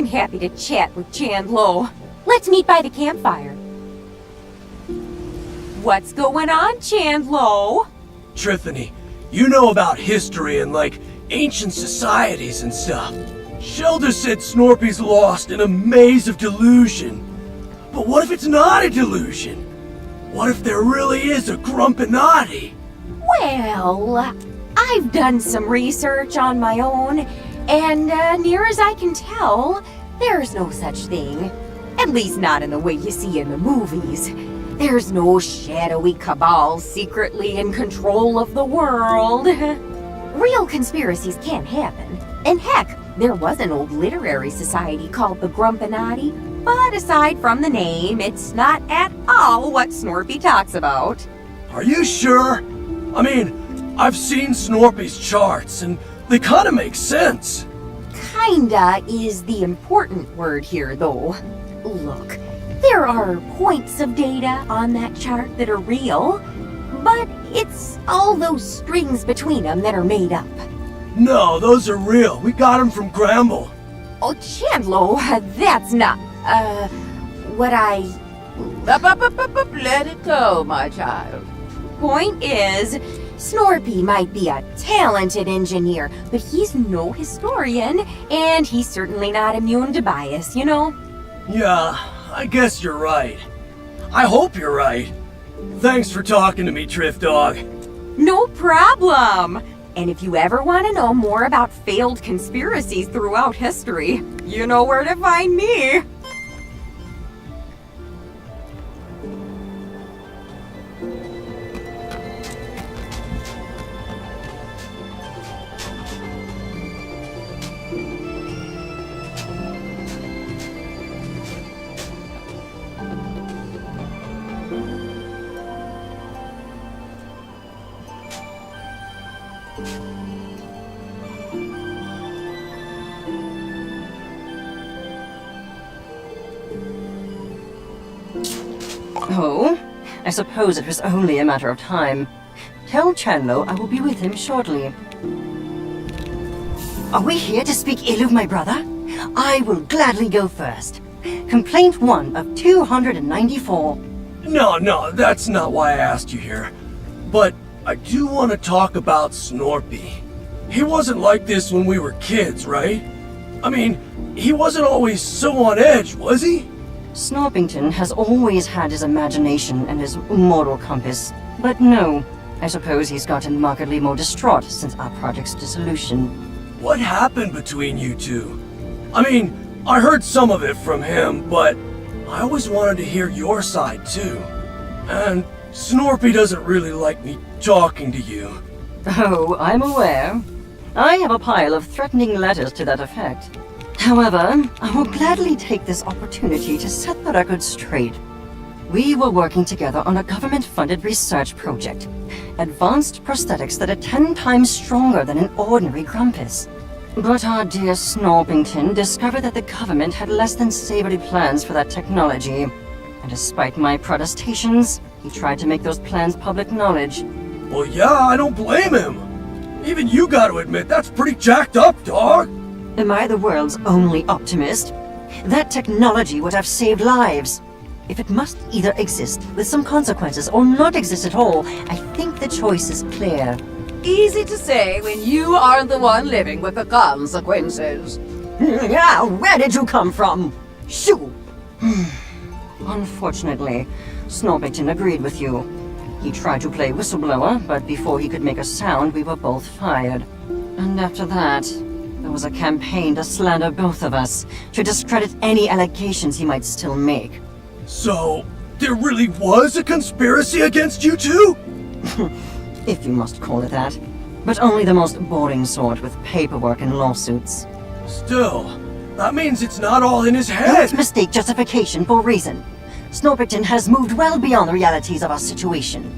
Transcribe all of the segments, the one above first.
I'm happy to chat with Chandlo. Let's meet by the campfire. What's going on, Chandlo? Trithany, you know about history and ancient societies and stuff. Shelda said Snorpy's lost in a maze of delusion. But what if it's not a delusion? What if there really is a Grumpinati? Well, I've done some research on my own, and near as I can tell, there's no such thing. At least not in the way you see in the movies. There's no shadowy cabal secretly in control of the world. Real conspiracies can happen. And heck, there was an old literary society called the Grumpinati, but aside from the name, it's not at all what Snorpy talks about. Are you sure? I mean, I've seen Snorpy's charts, and they kind of make sense. Kinda is the important word here, though. Look, there are points of data on that chart that are real, but it's all those strings between them that are made up. No, those are real. We got them from Gramble. Oh, Chandlo, that's not, what I... Let it go, my child. Point is, Snorpy might be a talented engineer, but he's no historian, and he's certainly not immune to bias, you know? Yeah, I guess you're right. I hope you're right. Thanks for talking to me, Trif Dog. No problem! And if you ever want to know more about failed conspiracies throughout history, you know where to find me. Oh, I suppose it was only a matter of time. Tell Chandlo I will be with him shortly. Are we here to speak ill of my brother? I will gladly go first. Complaint 1 of 294. No, that's not why I asked you here. But I do want to talk about Snorpy. He wasn't like this when we were kids, right? I mean, he wasn't always so on edge, was he? Snorpington has always had his imagination and his moral compass. But no, I suppose he's gotten markedly more distraught since our project's dissolution. What happened between you two? I mean, I heard some of it from him, but I always wanted to hear your side too. And Snorpy doesn't really like me talking to you. Oh, I'm aware. I have a pile of threatening letters to that effect. However, I will gladly take this opportunity to set the record straight. We were working together on a government-funded research project. Advanced prosthetics that are 10 times stronger than an ordinary Grumpus. But our dear Snorpington discovered that the government had less than savory plans for that technology. And despite my protestations, he tried to make those plans public knowledge. Well, yeah, I don't blame him. Even you gotta admit, that's pretty jacked up, dog. Am I the world's only optimist? That technology would have saved lives. If it must either exist with some consequences or not exist at all, I think the choice is clear. Easy to say when you aren't the one living with the consequences. Yeah, where did you come from? Shoo! Unfortunately, Snorpington agreed with you. He tried to play whistleblower, but before he could make a sound, we were both fired. And after that, there was a campaign to slander both of us, to discredit any allegations he might still make. So, there really was a conspiracy against you two? If you must call it that. But only the most boring sort with paperwork and lawsuits. Still, that means it's not all in his Don't head. mistake justification for reason. Snorpington has moved well beyond the realities of our situation.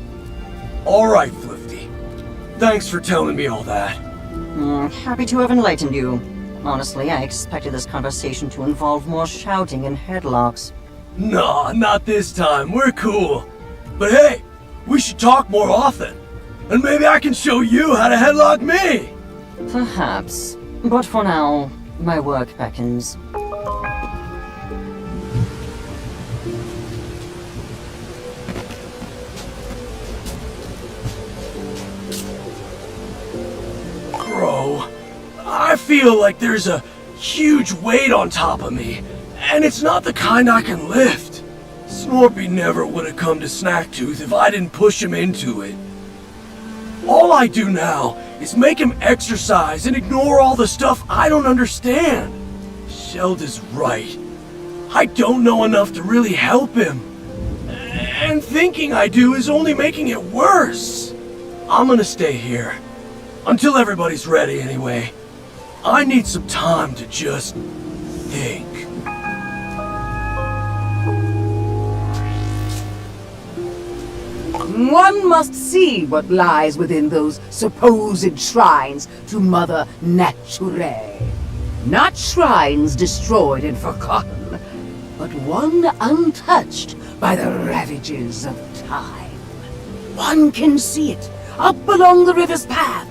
Alright, Flifty. Thanks for telling me all that. Happy to have enlightened you. Honestly, I expected this conversation to involve more shouting and headlocks. Nah, not this time. We're cool. But hey, we should talk more often. And maybe I can show you how to headlock me. Perhaps. But for now, my work beckons. I feel like there's a huge weight on top of me, and it's not the kind I can lift. Snorpy never would have come to Snacktooth if I didn't push him into it. All I do now is make him exercise and ignore all the stuff I don't understand. Sheldon's right. I don't know enough to really help him. And thinking I do is only making it worse. I'm gonna stay here. Until everybody's ready anyway. I need some time to just think. One must see what lies within those supposed shrines to Mother Nature. Not shrines destroyed and forgotten, but one untouched by the ravages of time. One can see it up along the river's path.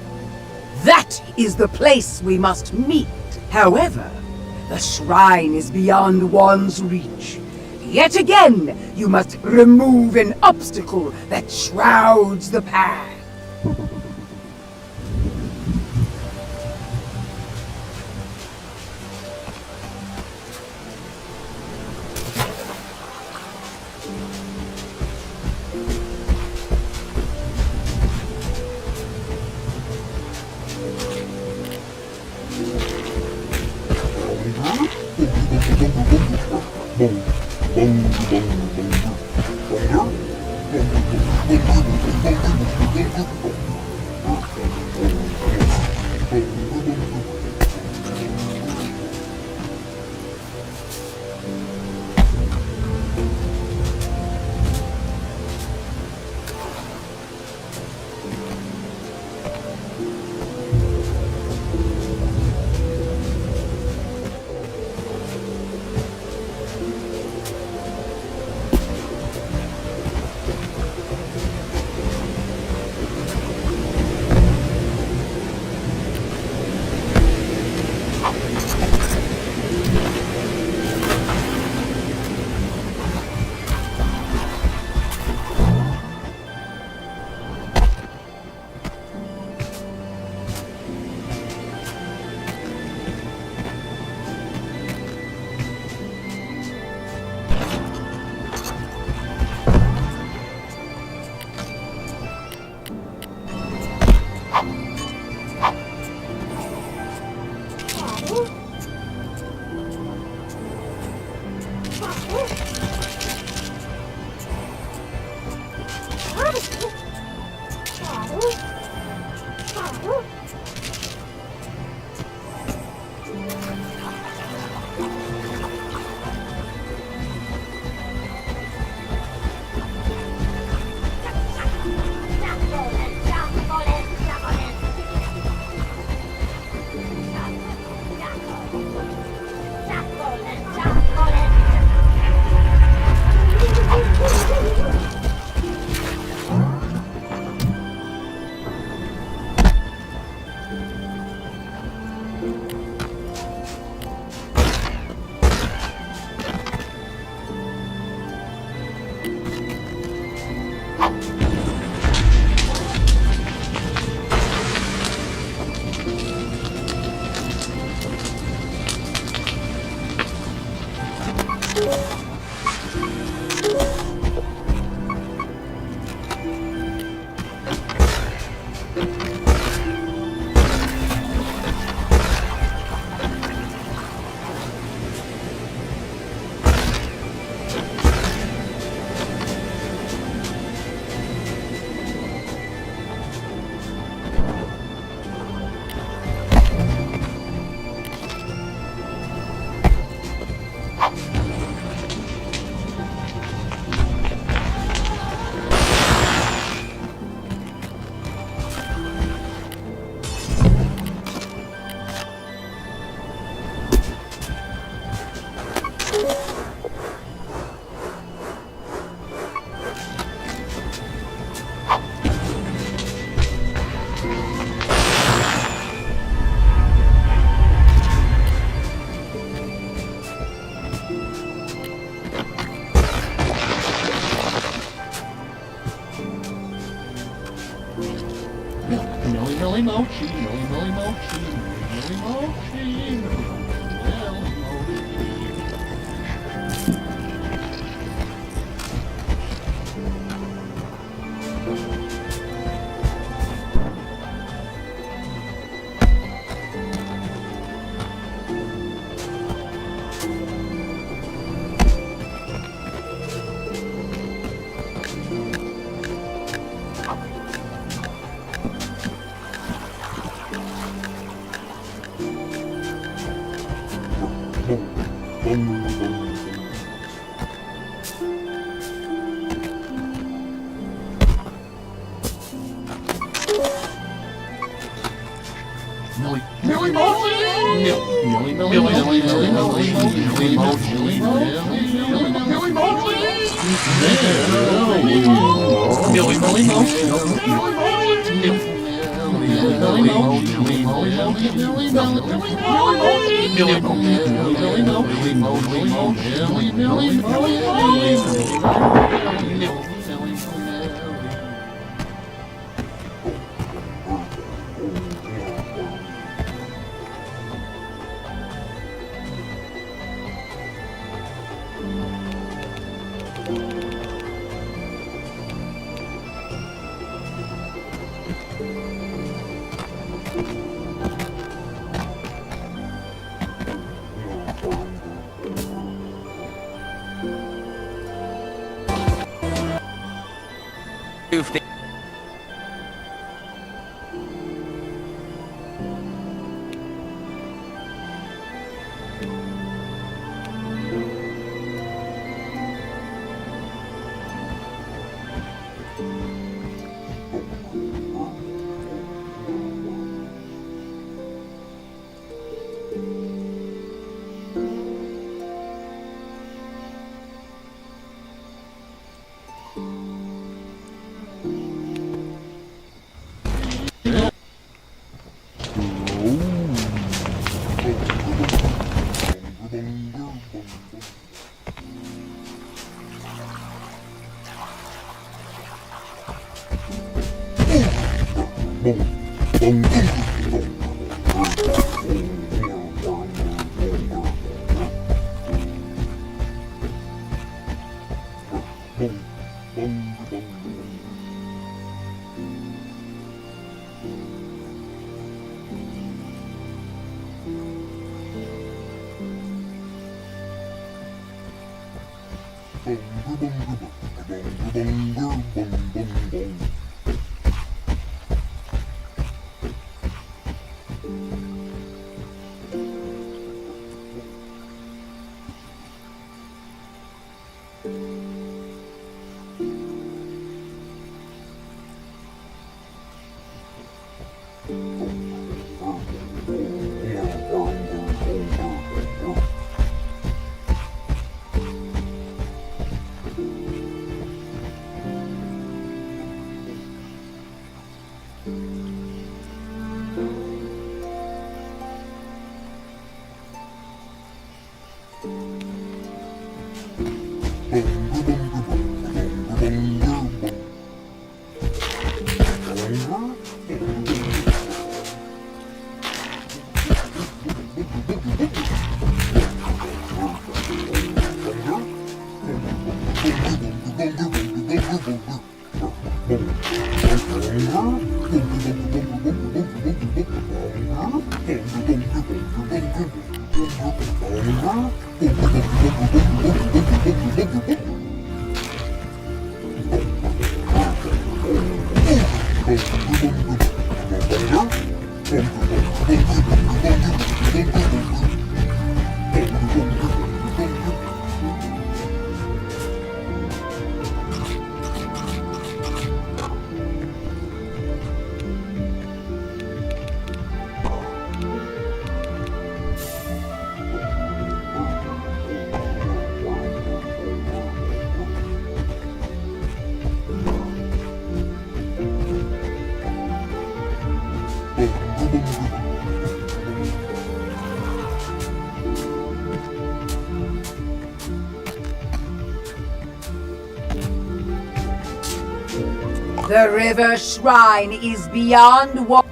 That is the place we must meet. However, the shrine is beyond one's reach. Yet again, you must remove an obstacle that shrouds the path. Millie mochi, millie mochi, The river shrine is beyond what...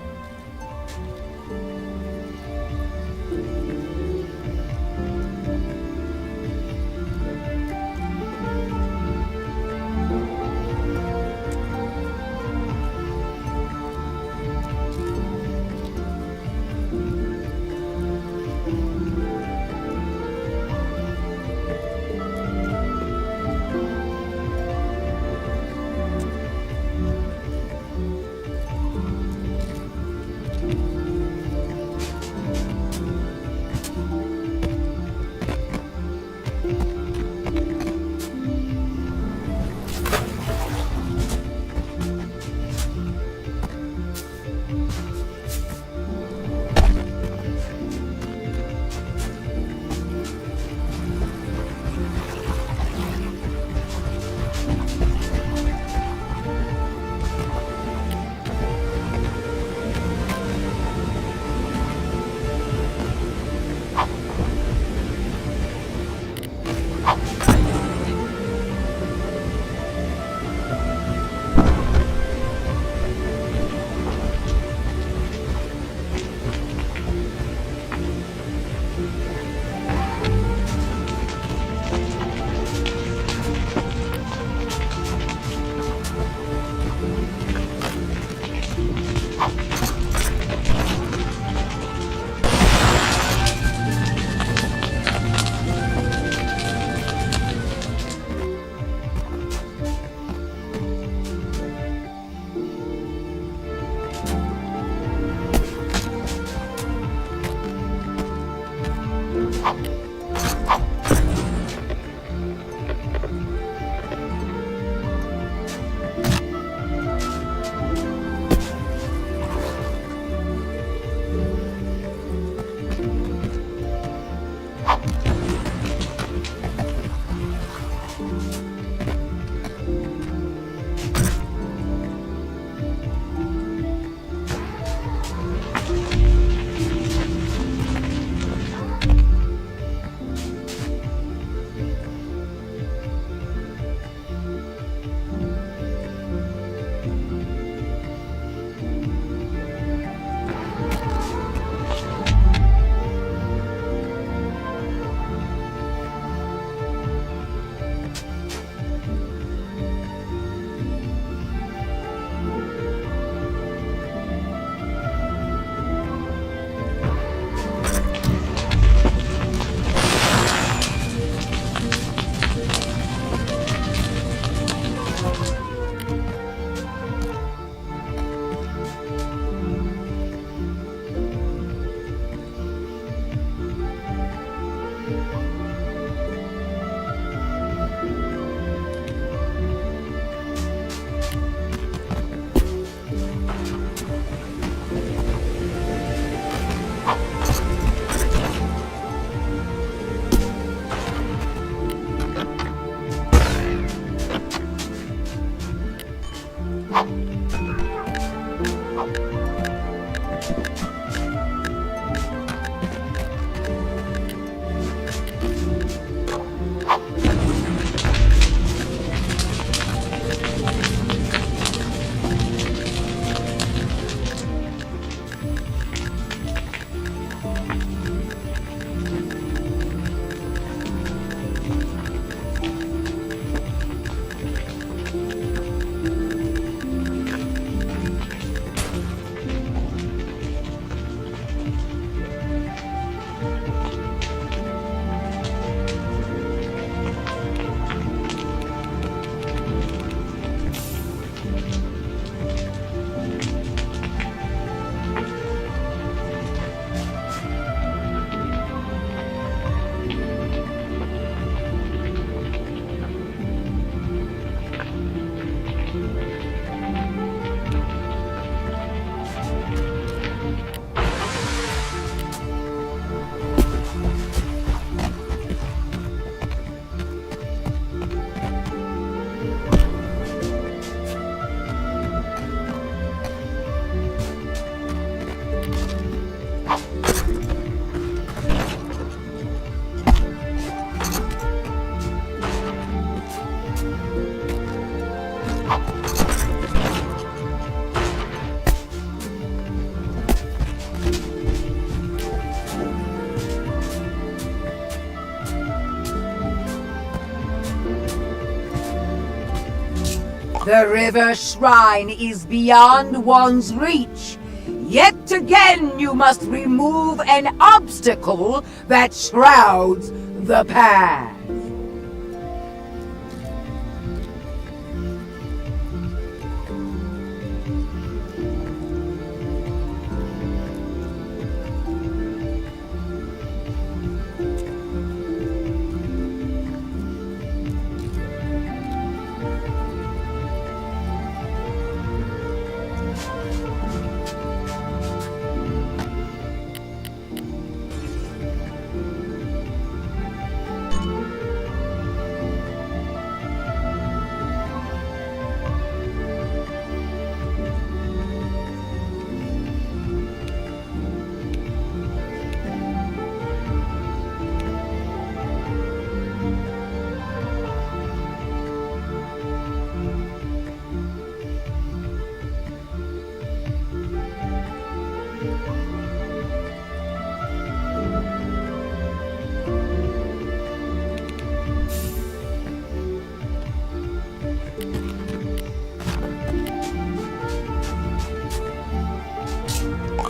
The river shrine is beyond one's reach. Yet again you must remove an obstacle that shrouds the path.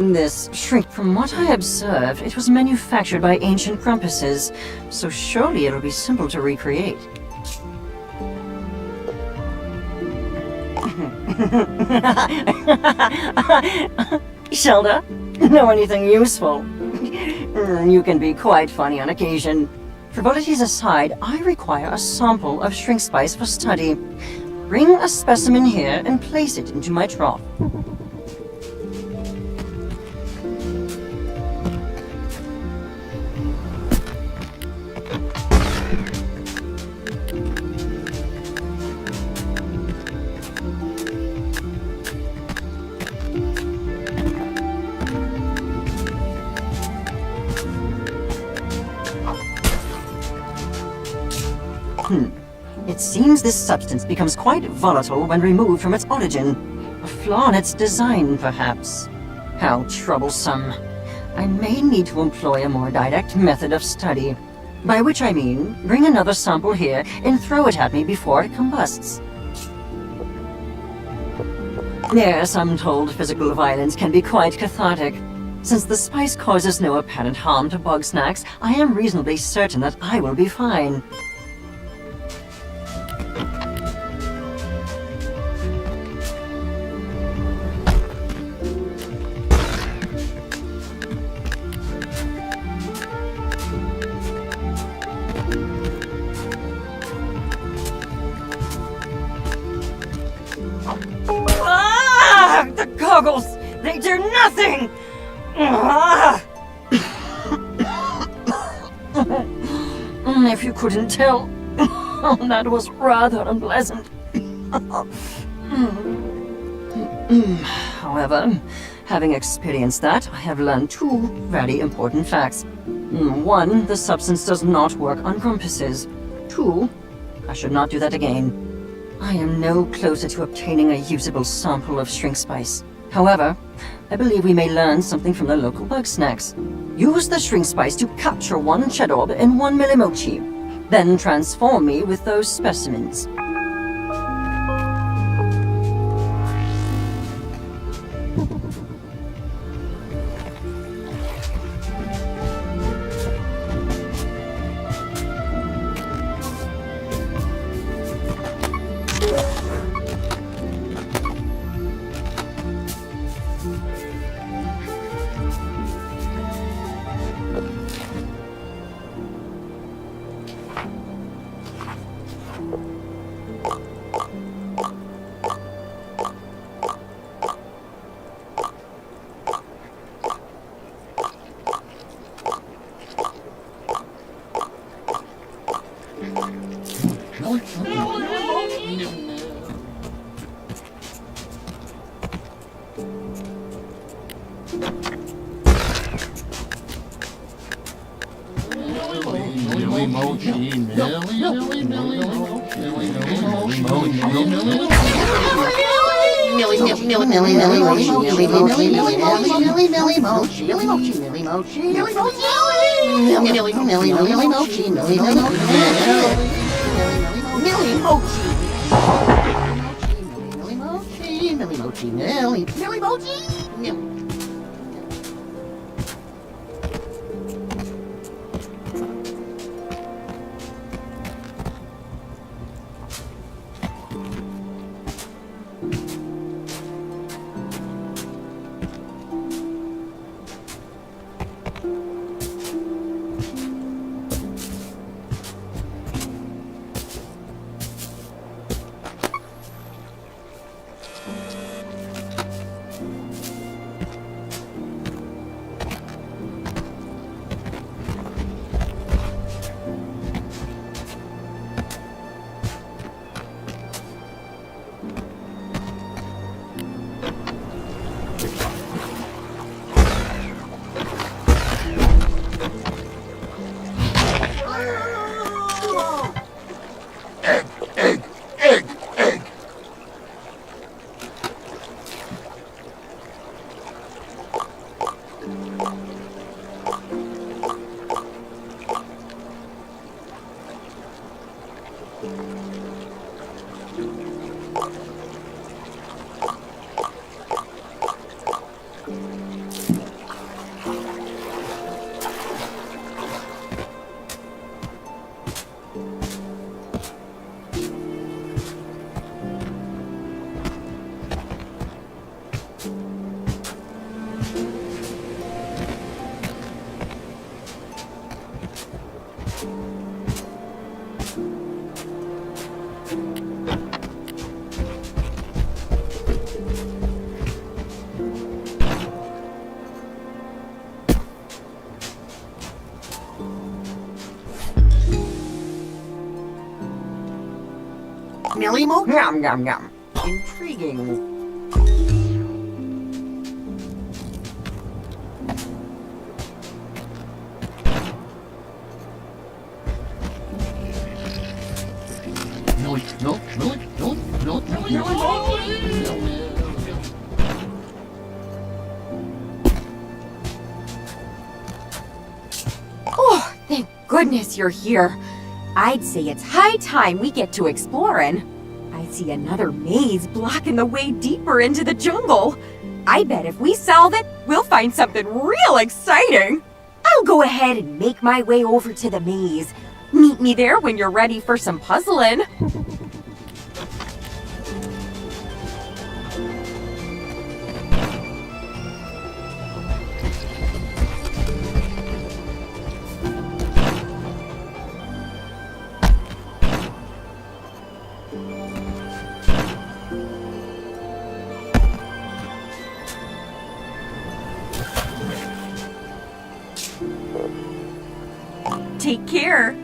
This shrink, from what I observed, it was manufactured by ancient grumpuses, so surely it'll be simple to recreate. Shelda, know anything useful? You can be quite funny on occasion. Frivolities aside, I require a sample of shrink spice for study. Bring a specimen here and place it into my trough. It seems this substance becomes quite volatile when removed from its origin. A flaw in its design, perhaps. How troublesome. I may need to employ a more direct method of study. By which I mean, bring another sample here and throw it at me before it combusts. Yes, I'm told physical violence can be quite cathartic. Since the spice causes no apparent harm to Bugsnax, I am reasonably certain that I will be fine. The goggles! They do nothing! If you couldn't tell, that was rather unpleasant. However, having experienced that, I have learned two very important facts. One, the substance does not work on grumpuses. Two, I should not do that again. I am no closer to obtaining a usable sample of shrink spice. However, I believe we may learn something from the local Bugsnax. Use the shrink spice to capture one Chedorb and one Millimochi. Then transform me with those specimens. Millie Mochi, Millie Mochi, Millie. Millie Mochi. Yum, yum, yum. Intriguing. Millie, no, Millie, no, no, Millie Mochi. Oh, thank goodness you're here. I'd say it's high time we get to exploring. I see another maze blocking the way deeper into the jungle. I bet if we solve it, we'll find something real exciting. I'll go ahead and make my way over to the maze. Meet me there when you're ready for some puzzling. Take care.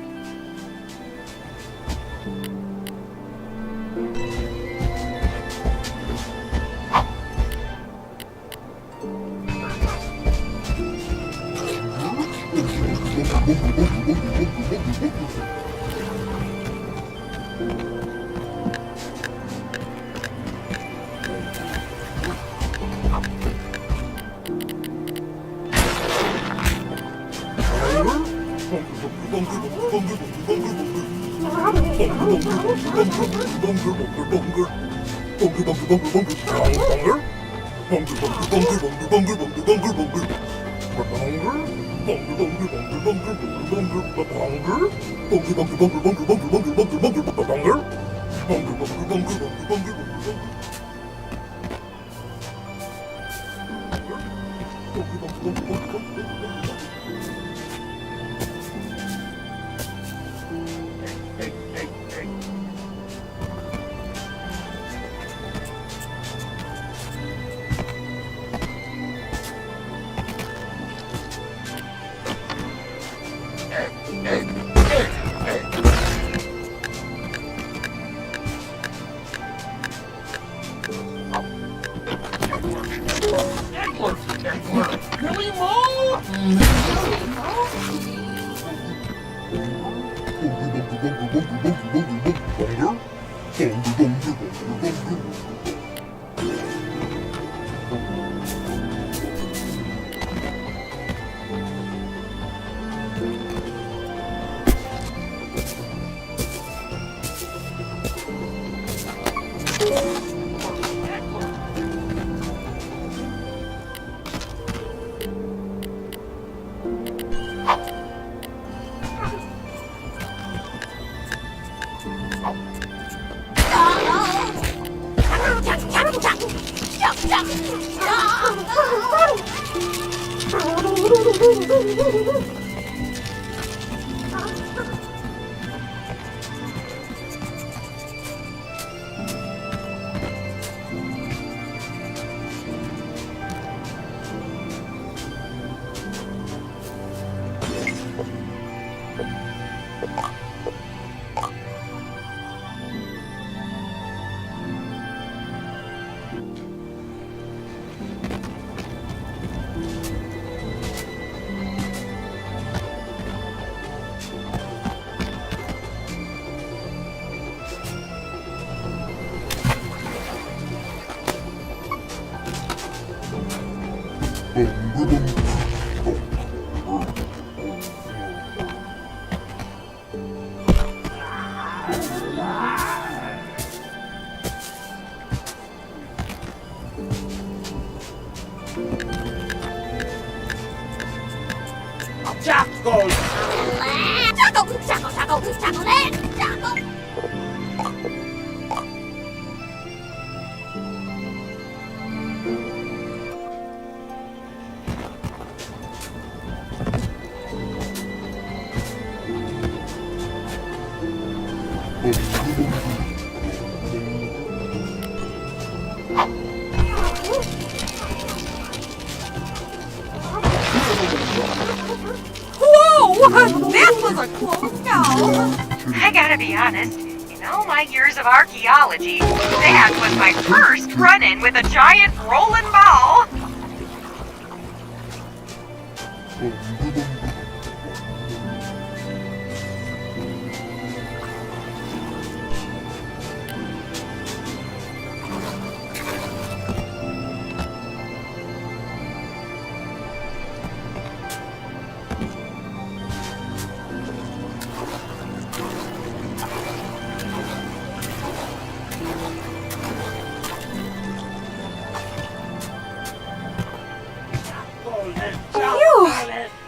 Whoa! That was a close call. I gotta be honest. In all my years of archaeology, that was my first run-in with a giant rolling ball.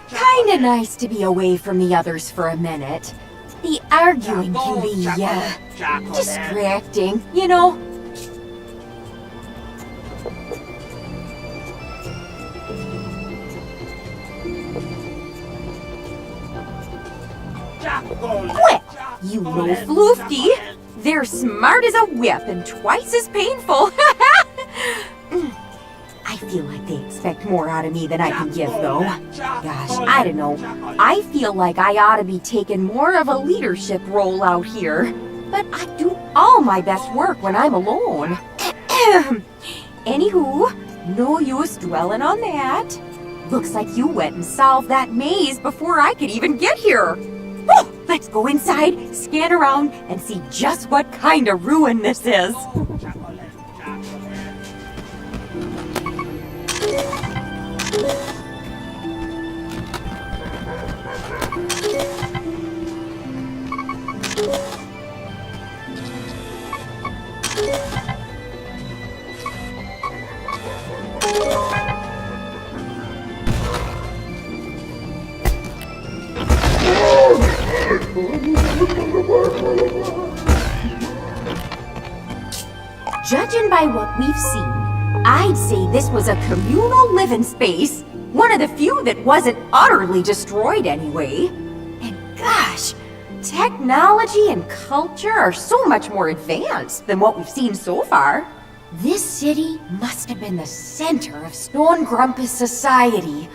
Kinda nice to be away from the others for a minute. The arguing can be, distracting, you know? Well, you loaf loofty. They're smart as a whip and twice as painful. I feel like they expect more out of me than I can give, though. Gosh, I don't know. I feel like I ought to be taking more of a leadership role out here. But I do all my best work when I'm alone. Anywho, no use dwelling on that. Looks like you went and solved that maze before I could even get here. Whew, let's go inside, scan around, and see just what kind of ruin this is. Judging by what we've seen, I'd say this was a communal living space. One of the few that wasn't utterly destroyed anyway. And gosh, technology and culture are so much more advanced than what we've seen so far. This city must have been the center of Stone Grumpus society.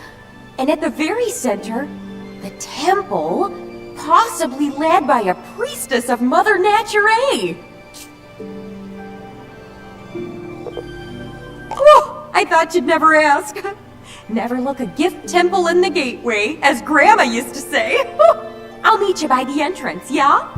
And at the very center, the temple, possibly led by a priestess of Mother Nature. Oh, I thought you'd never ask. Never look a gift temple in the gateway, as Grandma used to say. I'll meet you by the entrance, yeah?